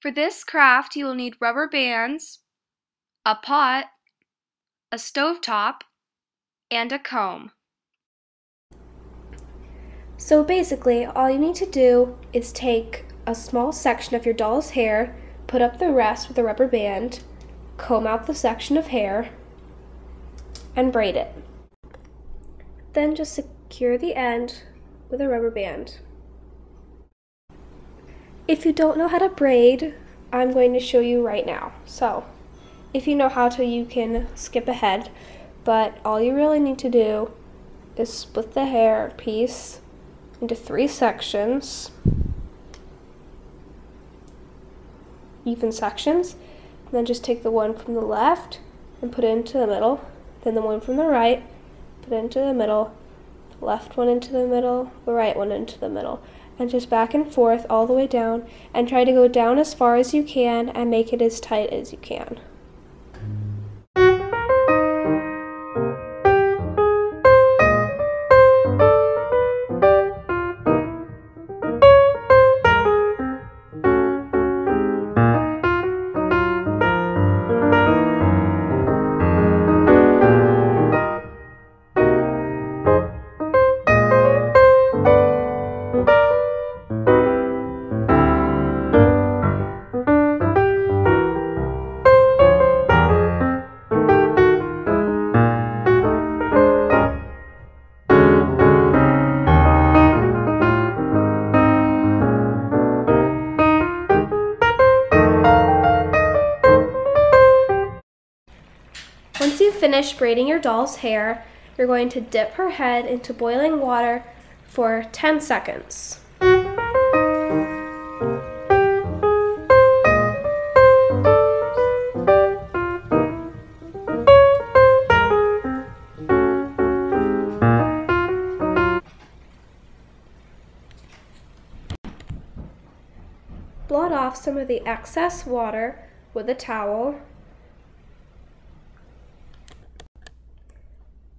For this craft, you will need rubber bands, a pot, a stovetop, and a comb. So basically, all you need to do is take a small section of your doll's hair, put up the rest with a rubber band, comb out the section of hair, and braid it. Then just secure the end with a rubber band. If you don't know how to braid, I'm going to show you right now. So, if you know how to, you can skip ahead, but all you really need to do is split the hair piece into 3 sections, even sections, and then just take the one from the left and put it into the middle, then the one from the right, put it into the middle, the left one into the middle, the right one into the middle, and just back and forth all the way down, and try to go down as far as you can and make it as tight as you can. Once you've finished braiding your doll's hair, you're going to dip her head into boiling water for 10 seconds. Blot off some of the excess water with a towel.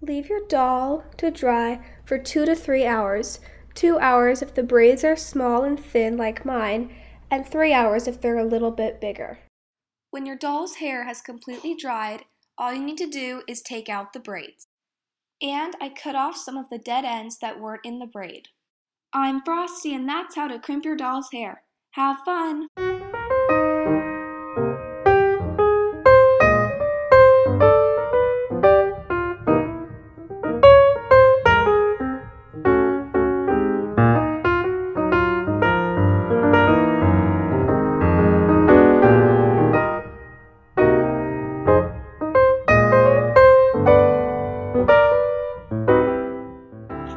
Leave your doll to dry for 2 to 3 hours. 2 hours if the braids are small and thin like mine, and 3 hours if they're a little bit bigger. When your doll's hair has completely dried, all you need to do is take out the braids. And I cut off some of the dead ends that weren't in the braid. I'm Frosty, and that's how to crimp your doll's hair. Have fun!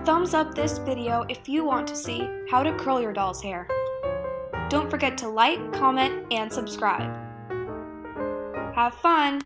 Thumbs up this video if you want to see how to curl your doll's hair. Don't forget to like, comment, and subscribe. Have fun!